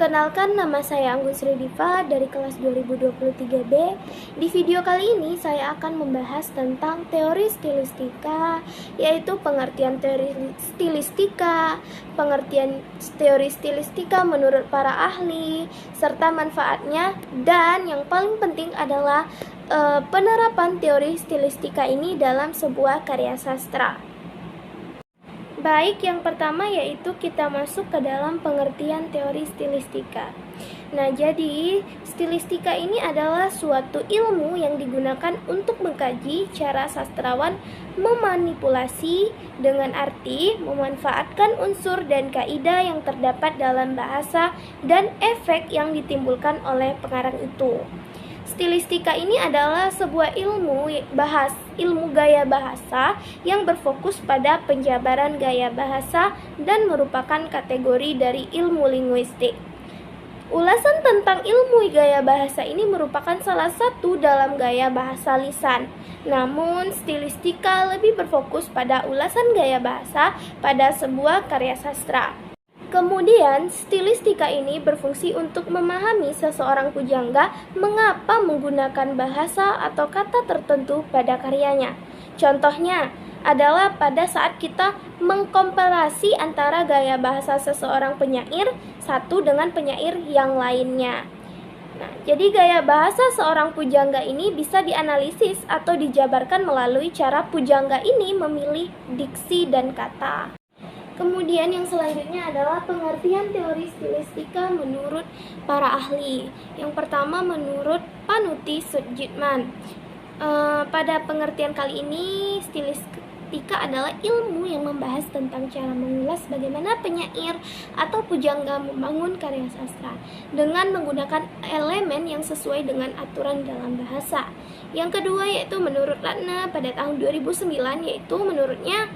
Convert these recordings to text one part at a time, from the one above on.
Perkenalkan, nama saya Anggun Sri Diva dari kelas 2023B. Di video kali ini saya akan membahas tentang teori stilistika, yaitu pengertian teori stilistika, pengertian teori stilistika menurut para ahli, serta manfaatnya, dan yang paling penting adalah penerapan teori stilistika ini dalam sebuah karya sastra. Baik, yang pertama yaitu kita masuk ke dalam pengertian teori stilistika. Nah, jadi stilistika ini adalah suatu ilmu yang digunakan untuk mengkaji cara sastrawan memanipulasi dengan arti memanfaatkan unsur dan kaidah yang terdapat dalam bahasa dan efek yang ditimbulkan oleh pengarang itu. Stilistika ini adalah sebuah ilmu gaya bahasa yang berfokus pada penjabaran gaya bahasa dan merupakan kategori dari ilmu linguistik. Ulasan tentang ilmu gaya bahasa ini merupakan salah satu dalam gaya bahasa lisan. Namun, stilistika lebih berfokus pada ulasan gaya bahasa pada sebuah karya sastra. Kemudian, stilistika ini berfungsi untuk memahami seseorang pujangga mengapa menggunakan bahasa atau kata tertentu pada karyanya. Contohnya adalah pada saat kita mengkomparasi antara gaya bahasa seseorang penyair satu dengan penyair yang lainnya. Nah, jadi gaya bahasa seorang pujangga ini bisa dianalisis atau dijabarkan melalui cara pujangga ini memilih diksi dan kata. Kemudian yang selanjutnya adalah pengertian teori stilistika menurut para ahli. Yang pertama menurut Panuti Sudjitman. Pada pengertian kali ini, stilistika adalah ilmu yang membahas tentang cara mengulas bagaimana penyair atau pujangga membangun karya sastra dengan menggunakan elemen yang sesuai dengan aturan dalam bahasa. Yang kedua yaitu menurut Ratna pada tahun 2009, yaitu menurutnya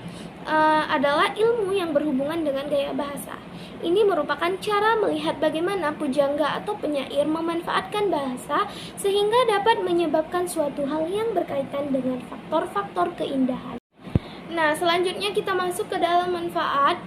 adalah ilmu yang berhubungan dengan gaya bahasa. Ini merupakan cara melihat bagaimana pujangga atau penyair memanfaatkan bahasa sehingga dapat menyebabkan suatu hal yang berkaitan dengan faktor-faktor keindahan. Nah, selanjutnya kita masuk ke dalam manfaat.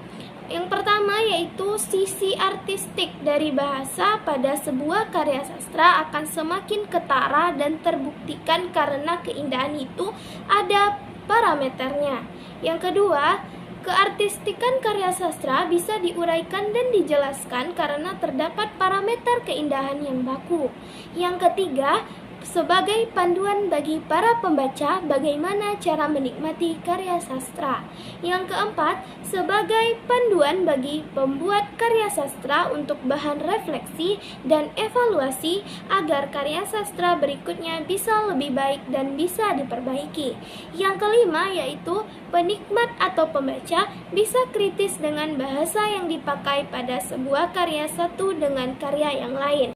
Yang pertama yaitu sisi artistik dari bahasa pada sebuah karya sastra akan semakin ketara dan terbuktikan karena keindahan itu ada parameternya. Yang kedua, keartistikan karya sastra bisa diuraikan dan dijelaskan karena terdapat parameter keindahan yang baku. Yang ketiga, sebagai panduan bagi para pembaca bagaimana cara menikmati karya sastra. Yang keempat, sebagai panduan bagi pembuat karya sastra untuk bahan refleksi dan evaluasi agar karya sastra berikutnya bisa lebih baik dan bisa diperbaiki. Yang kelima yaitu penikmat atau pembaca bisa kritis dengan bahasa yang dipakai pada sebuah karya satu dengan karya yang lain.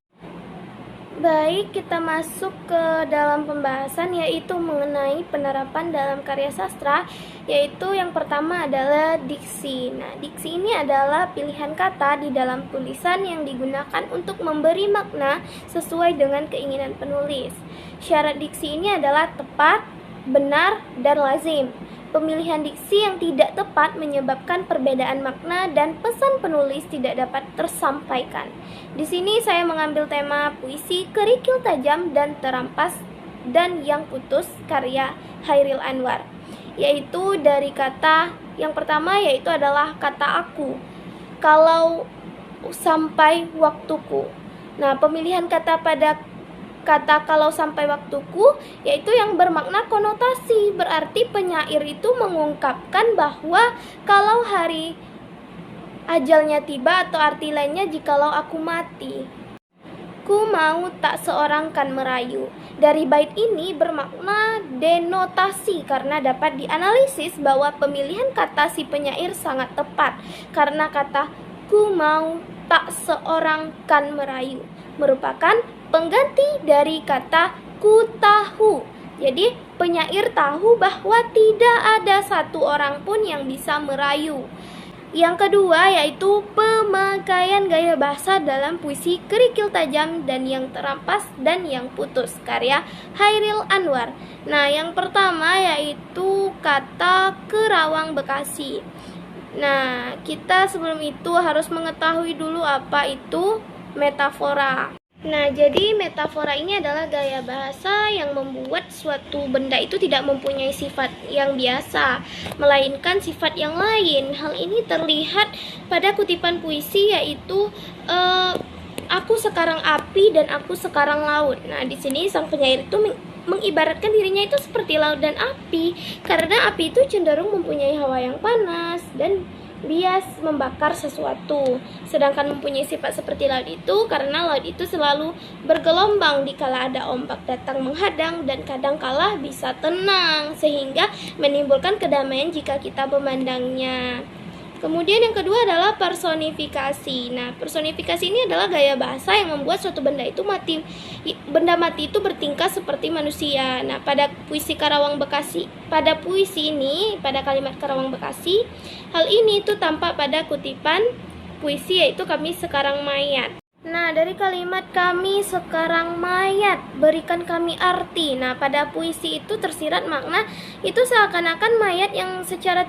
Baik, kita masuk ke dalam pembahasan yaitu mengenai penerapan dalam karya sastra, yaitu yang pertama adalah diksi. Nah, diksi ini adalah pilihan kata di dalam tulisan yang digunakan untuk memberi makna sesuai dengan keinginan penulis. Syarat diksi ini adalah tepat, benar, dan lazim. Pemilihan diksi yang tidak tepat menyebabkan perbedaan makna dan pesan penulis tidak dapat tersampaikan. Di sini saya mengambil tema puisi Kerikil Tajam dan Terampas dan Yang Putus karya Chairil Anwar, yaitu dari kata yang pertama yaitu adalah kata aku, kalau sampai waktuku. Nah, pemilihan kata pada kata kalau sampai waktuku yaitu yang bermakna konotasi, berarti penyair itu mengungkapkan bahwa kalau hari ajalnya tiba, atau arti lainnya jikalau aku mati, ku mau tak seorang kan merayu. Dari bait ini bermakna denotasi karena dapat dianalisis bahwa pemilihan kata si penyair sangat tepat karena kata ku mau tak seorang kan merayu merupakan pengganti dari kata ku tahu. Jadi penyair tahu bahwa tidak ada satu orang pun yang bisa merayu. Yang kedua yaitu pemakaian gaya bahasa dalam puisi Kerikil Tajam dan Yang Terampas dan Yang Putus karya Chairil Anwar. Nah, yang pertama yaitu kata Kerawang Bekasi. Nah, kita sebelum itu harus mengetahui dulu apa itu metafora. Nah, jadi metafora ini adalah gaya bahasa yang membuat suatu benda itu tidak mempunyai sifat yang biasa, melainkan sifat yang lain. Hal ini terlihat pada kutipan puisi, yaitu aku sekarang api dan aku sekarang laut. Nah, di sini sang penyair itu mengibaratkan dirinya itu seperti laut dan api, karena api itu cenderung mempunyai hawa yang panas dan bias membakar sesuatu, sedangkan mempunyai sifat seperti laut itu karena laut itu selalu bergelombang dikala ada ombak datang menghadang, dan kadang kala bisa tenang sehingga menimbulkan kedamaian jika kita memandangnya. Kemudian yang kedua adalah personifikasi. Nah, personifikasi ini adalah gaya bahasa yang membuat suatu benda mati itu bertingkah seperti manusia. Nah, pada puisi ini, pada kalimat Karawang Bekasi, hal ini itu tampak pada kutipan puisi, yaitu kami sekarang mayat. Nah, dari kalimat kami sekarang mayat, berikan kami arti. Nah, pada puisi itu tersirat makna itu seakan-akan mayat yang secara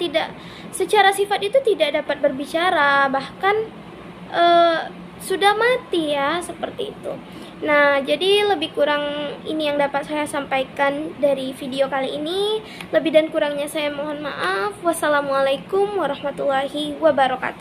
sifat itu tidak dapat berbicara, bahkan sudah mati ya, seperti itu. Nah, jadi lebih kurang ini yang dapat saya sampaikan dari video kali ini. Lebih dan kurangnya saya mohon maaf. Wassalamualaikum warahmatullahi wabarakatuh.